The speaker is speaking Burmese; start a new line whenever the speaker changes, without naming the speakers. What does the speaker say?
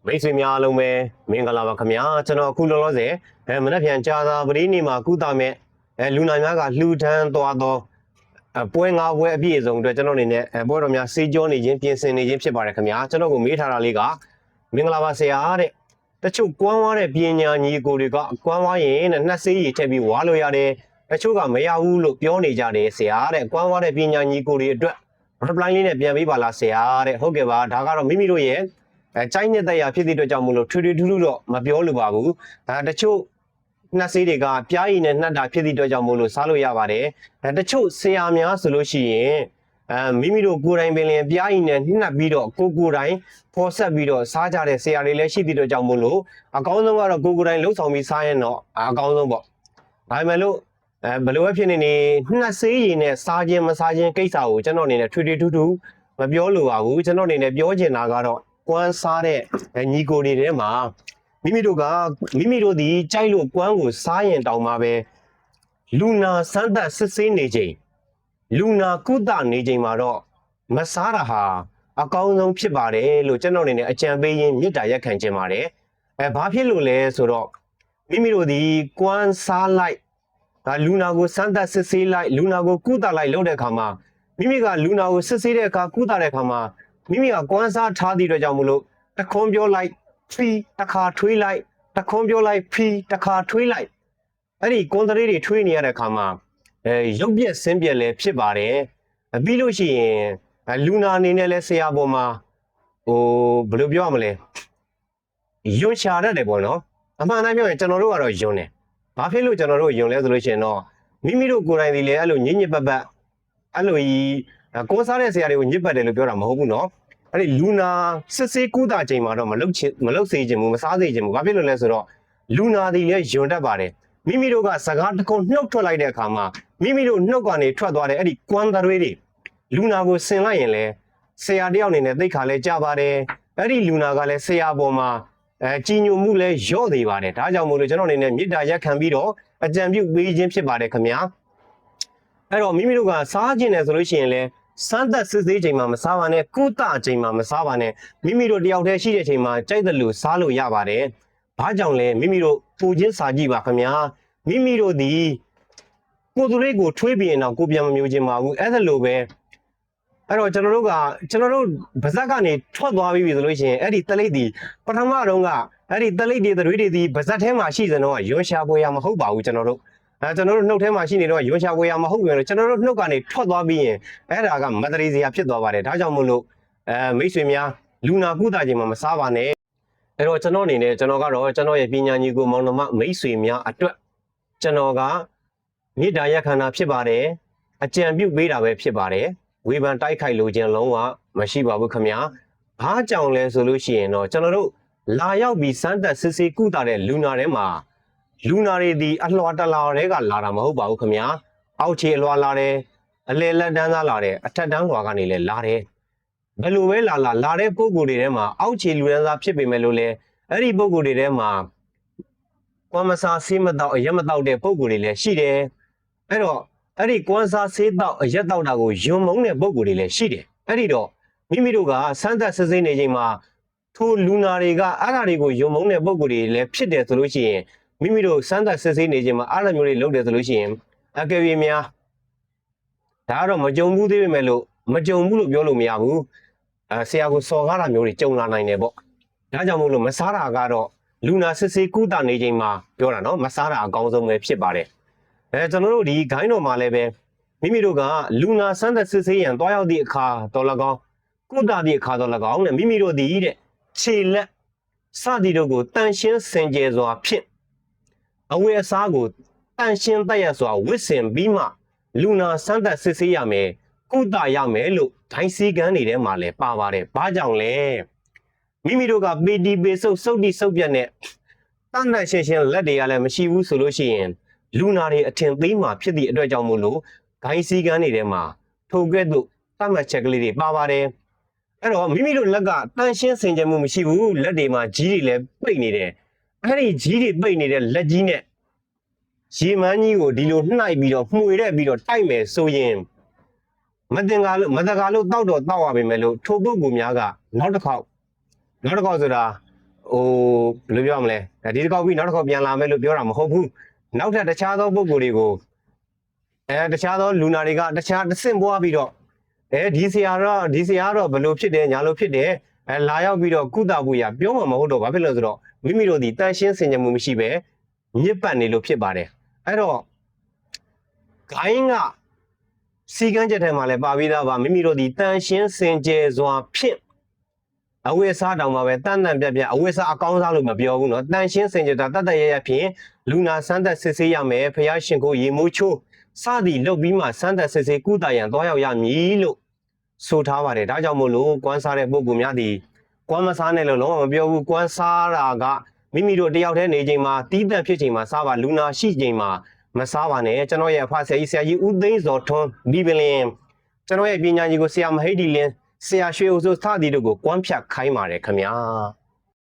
မိတ်ဆွေများအားလုံးပဲမင်္ဂလာပါခင်ဗျာကျွန်တော်အခုလောလောဆယ်မနက်ဖြန်ကြာသာပတိနေ့မှာကုသမဲ့လူနာများကလှူဒန်းသွားသောပွဲငါးပွဲအပြည့်အစုံအတွက်ကျွန်တော်အနေနဲ့ပွဲတော်များစေကြောနေခြင်းပြင်ဆင်နေခြင်းဖြစ်ပါတယ်ခင်ဗျာကျွန်တော်ကိုမေးထားတာလေးကမင်္ဂလာပါဆရာတဲ့တချို့ကွမ်းဝါတဲ့ပညာညီကိုတွေကကွမ်းဝါရင်နဲ့နှက်ဆေးရည်ထည့်ပြီးဝါလို့ရတယ်တချို့ကမရဘူးလို့ပြောနေကြတယ်ဆရာတဲ့ကွမ်းဝါတဲ့ပညာညီကိုတွေအတွက် reply လေးနဲ့ပြန်ပေးပါလားဆရာတဲ့ဟုတ်ကဲ့ပါဒါကတော့မိမိတို့ရဲ့ကျိုင်းနဲ့တရားဖြစ်တဲ့အတွက်ကြောင့်မလို့ထွေထွေထူးထူးတော့မပြောလိုပါဘူးတချို့နှက်ဆေးတွေကပြားရည်နဲ့နှက်တာဖြစ်တဲ့အတွက်ကြောင့်မလို့စားလို့ရပါတယ်တချို့ဆရာများဆိုလို့ရှိရင်မိမိတို့ကိုယ်တိုင်ပင်လင်ပြားရည်နဲ့နှက်ပြီးတော့ကိုယ်တိုင်ဖော်ဆက်ပြီးတော့စားကြတဲ့ဆရာတွေလည်းရှိတဲ့အတွက်ကြောင့်မလို့အကောင်းဆုံးကတော့ကိုယ်တိုင်လှုပ်ဆောင်ပြီးစားရင်တော့အကောင်းဆုံးပေါ့ဒါပေမဲ့လို့ဘယ်လိုပဲဖြစ်နေနေနှက်ဆေးရည်နဲ့စားခြင်းမစားခြင်းကိစ္စကိုကျွန်တော်အနေနဲ့ထွေထွေထူးထူးမပြောလိုပါဘူးကျွန်တော်အနေနဲ့ပြောချင်တာကတော့ကွမ်းစားတဲ့ညီကိုတွေထဲမှာမိမိတို့ဒီကြိုက်လို့ကွမ်းကိုစားရင်တောင်မှပဲလူနာစမ်းသပ်စစ်ဆေးနေချိန်လူနာကုသနေချိန်မှာတော့မစားတာဟာအကောင်းဆုံးဖြစ်ပါတယ်လို့ကျွန်တော်အနေနဲ့အကြံပေးရင်းမေတ္တာရက်ခံခြင်းပါတယ်ဘာဖြစ်လို့လဲဆိုတော့မိမိတို့ဒီကွမ်းစားလိုက်လူနာကိုစမ်းသပ်စစ်ဆေးလိုက်လူနာကိုကုသလိုက်လုပ်တဲ့အခါမှာမိမိကလူနာကိုစစ်ဆေးတဲ့အခါကုသတဲ့အခါမှာမိမိကကွမ်းစားထားသည့်အတွက်ကြောင့်မလို့တခွန်းပြောလိုက်ဖီတစ်ခါထွေးလိုက်တခွန်းပြောလိုက်ဖီတစ်ခါထွေးလိုက်အဲ့ဒီကွန်တရေတွေထွေးနေရတဲ့အခါမှာရုပ်ပြက်ဆင်းပြက်လည်းဖြစ်ပါတယ်ပြီးလို့ရှိရင်လူနာအနေနဲ့လည်းဆရာပေါ်မှာဘယ်လိုပြောရမလဲယွန်းရှာရတယ်ပေါ့နော်အမှန်တမ်းပြောရင်ကျွန်တော်တို့ကတော့ယွန်းတယ်ဘာဖြစ်လို့ကျွန်တော်တို့ယွန်းလဲဆိုလို့ရှိရင်တော့မိမိတို့ကိုယ်တိုင်ဒီလေအဲ့လိုညညပတ်ပတ်အဲ့လိုကြီးကိုးစားတဲ့ဆရာတွေကိုညစ်ပတ်တယ်လို့ပြောတာမဟုတ်ဘူးเนาะအဲ့ဒီလူနာစစ်ဆေးကုသချိန်မှာတော့မလုပ်စေချင်ဘူးမစားစေချင်ဘူးဘာဖြစ်လို့လဲဆိုတော့လူနာဒီလည်းယွန်းတတ်ပါတယ်မိမိတို့ကစကားတစ်ခုနှုတ်ထွက်လိုက်တဲ့အခါမှာမိမိတို့နှုတ်ကနေထွက်သွားတဲ့အဲ့ဒီကွမ်းသွေးတွေလူနာကိုဆင်လိုက်ရင်လည်းဆရာတယောက်အနေနဲ့သိခါလဲကြပါတယ်အဲ့ဒီလူနာကလည်းဆရာပေါ်မှာကြီးညိုမှုလဲရော့သေးပါတယ်ဒါကြောင့်မို့လို့ကျွန်တော်အနေနဲ့မေတ္တာရက်ခံပြီးတော့အကြံပြုပေးခြင်းဖြစ်ပါတယ်ခင်ဗျာအဲ့တော့မိမိတို့ကစားခြင်းတယ်ဆိုလို့ရှိရင်လည်းစမ်းသပ်စစ်ဆေးချိန်မှာမစားပါနဲ့ကုသချိန်မှာမစားပါနဲ့မိမိတို့တယောက်တည်းရှိတဲ့ချိန်မှာကြိုက်တယ်လို့စားလို့ရပါတယ်ဘာကြောင့်လဲမိမိတို့ပူချင်းစာကြည့်ပါခင်ဗျာမိမိတို့ဒီကိုယ်သူလေးကိုထွေးပြီးရင်တော့ကိုပြန်မမျိုးခြင်းပါဘူးအဲ့ဒါလိုပဲအဲ့တော့ကျွန်တော်တို့ဗဇက်ကနေထွက်သွားပြီဆိုလို့ရှိရင်အဲ့ဒီတလိပ်ဒီပထမတော့ကအဲ့ဒီတလိပ်တွေတွေဒီဗဇက်ထဲမှာရှိစတော့ရွှန်ရှာပွေရမဟုတ်ပါဘူးကျွန်တော်တို့နှုတ်ထဲမှာရှိနေတော့ရွှန်ရှာပွေရမဟုတ်ဘူးကျွန်တော်တို့နှုတ်ကနေထွက်သွားပြီးရင်အဲ့ဒါကမတရီစရာဖြစ်သွားပါတယ်ဒါကြောင့်မို့လို့မိတ်ဆွေများလူနာကုသခြင်းမှာမစားပါနဲ့အဲ့တော့ကျွန်တော်အနေနဲ့ကျွန်တော်ရဲ့ပညာညီကိုမောင်နှမမိတ်ဆွေများအတွက်ကျွန်တော်ကမေတ္တာရက်ခံတာဖြစ်ပါတယ်အကြံပြုပေးတာပဲဖြစ်ပါတယ်ဝေဖန်တိုက်ခိုက်လိုခြင်းလုံးဝမရှိပါဘူးခင်ဗျာဘာကြောင့်လဲဆိုလို့ရှိရင်တော့ကျွန်တော်တို့လာရောက်ပြီးစမ်းသပ်စစ်ဆေးကုသတဲ့လူနာတွေမှာလူနာတွေဒီအလွှာတလာတွေကလာတာမဟုတ်ပါဘူးခင်ဗျာအောက်ခြေအလွှာလာတယ်အလယ်လက်တန်းသားလာတယ်အထက်တန်းလွှာကနေလည်းလာတယ်ဘယ်လိုပဲလာတဲ့ပုံကိုယ်တွေထဲမှာအောက်ခြေလူတန်းသားဖြစ်ပေမဲ့လို့လေအဲ့ဒီပုံကိုယ်တွေထဲမှာကွမ်းမစားဆေးမတော့အရက်မတော့တဲ့ပုံကိုယ်တွေလည်းရှိတယ်အဲ့တော့အဲ့ဒီကွမ်းစားဆေးတော့အရက်တော့တာကိုယွံမုံတဲ့ပုံကိုယ်တွေလည်းရှိတယ်အဲ့ဒီတော့မိမိတို့ကစမ်းသပ်စစ်ဆေးနေချိန်မှာထိုလူနာတွေကအဲ့ဒါတွေကိုယုံမုံတဲ့ပုံကိုယ်တွေလည်းဖြစ်တယ်ဆိုလို့ရှိရင်မိမိတို့စမ်းသပ်စစ်ဆေးနေခြင်းမှာအားလုံးမျိုးတွေလုပ်တယ်ဆိုလို့ရှိရင်အကယ်၍များဒါကတော့မကြုံဘူးသေးပေမဲ့လို့မကြုံဘူးလို့ပြောလို့မရဘူးဆရာကိုစော်ကားတာမျိုးတွေကြုံလာနိုင်တယ်ပေါ့ဒါကြောင့်မို့လို့မစားတာကတော့လူနာစစ်ဆေးကုသနေခြင်းမှာပြောတာနော်မစားတာအကောင်းဆုံးပဲဖြစ်ပါတယ်ကျွန်တော်တို့ဒီဂိုင်းတော်မှာလည်းပဲမိမိတို့ကလူနာစမ်းသပ်စစ်ဆေးရန်တွားရောက်သည့်အခါတော်၎င်းကုသသည့်အခါတော်၎င်းနဲ့မိမိတို့ဒီတဲ့ခြေလက်စသည်တို့ကိုတန်ရှင်းစင်ကြယ်စွာဖြင့်အဝတ်အစားကိုတန်ရှင်းတတ်ရစွာဝတ်ဆင်ပြီးမှလူနာစမ်းသပ်စစ်ဆေးရမယ်ကုသရမယ်လို့ဒိုင်းစည်းကမ်းတွေထဲမှာလည်းပါပါတယ်ဘာကြောင့်လဲမိမိတို့ကပီတီပေစုတ်တိစုပ်ပြတ်နဲ့တန်တန်ရှင်းရှင်းလက်တွေကလည်းမရှိဘူးဆိုလို့ရှိရင်လူနာတွေအထင်သေးမှဖြစ်သည့်အတွက်ကြောင့်မို့လို့ဒိုင်းစည်းကမ်းတွေထဲမှာထိုကဲ့သို့သတ်မှတ်ချက်ကလေးတွေပါပါတယ်အဲ့တော့မိမိတို့လက်ကတန်ရှင်းစင်ကြယ်မှုမရှိဘူးလက်တွေမှာကြီးတွေလည်းပိတ်နေတယ်အဲ့ဒီကြီးတွေပိတ်နေတဲ့လက်ကြီးနဲ့ရေမန်းကြီးကိုဒီလိုနှိုက်ပြီးတော့မှွေတဲ့ပြီးတော့တိုက်မယ်ဆိုရင်မတကာလို့တောက်ရပါမယ်လို့ထိုပုဂ္ဂိုလ်များကနောက်တစ်ခေါက်ဆိုတာ ဘယ်လိုပြောရမလဲဒီတစ်ခေါက်ပြီးနောက်တစ်ခေါက်ပြန်လာမယ်လို့ပြောတာမဟုတ်ဘူးနောက်ထပ်တခြားသောပုံကိုယ်တွေကိုတခြားသောလူနာတွေကတခြားတစ်ဆင့်ပွားပြီးတော့ဒီဆရာတော့ဘယ်လိုဖြစ်တယ်ညာလို့ဖြစ်တယ်လာရောက်ပြီးတော့ကုသဖို့ရပြောမှာမဟုတ်တော့ဘာဖြစ်လို့ဆိုတော့မိမိတို့ဒီတန်ရှင်းစင်ကြမှုမရှိပဲညစ်ပတ်နေလို့ဖြစ်ပါတယ်အဲ့တော့ဂိုင်းကစီကန်းချက်ထဲမှာလည်းပါပြီးသားပါမိမိတို့ဒီတန်ရှင်းစင်ကြယ်စွာဖြင့်အဝိစားတောင်မှာပဲတန်ပြက်အဝိစားအကောင်းစားလို့မပြောဘူးเนาะတန်ရှင်းစင်ကြယ်တာတတ်တရရဖြင့်လူနာစမ်းသက်စစ်ဆေးရမယ်ဖျားရှင်ကိုရေမိုးချိုးစသည်လုပ်ပြီးမှစမ်းသက်စစ်ဆေးကုသရန်သွားရောက်ရမည်လို့ဆိုထားပါတယ်ဒါကြောင့်မို့လို့ကွမ်းစားတဲ့ပုဂ္ဂိုလ်များဒီကွမ်းမစားနဲ့လို့လုံးဝမပြောဘူးကွမ်းစားတာကမိမိတို့တယောက်တည်းနေချိန်မှာတီးတန့်ဖြစ်ချိန်မှာစားပါလူနာရှိချိန်မှာမစားပါနဲ့ကျွန်တော်ရဲ့အဖဆရာကြီးဦးသိန်းစောထွန်းဒီပလင်ကျွန်တော်ရဲ့ပညာကြီးကိုဆရာမဟိတ်ဒီလင်းဆရာရွှေဦးစိုးစသည်တို့ကိုကွမ်းဖြတ်ခိုင်းပါတယ်ခင်ဗျာ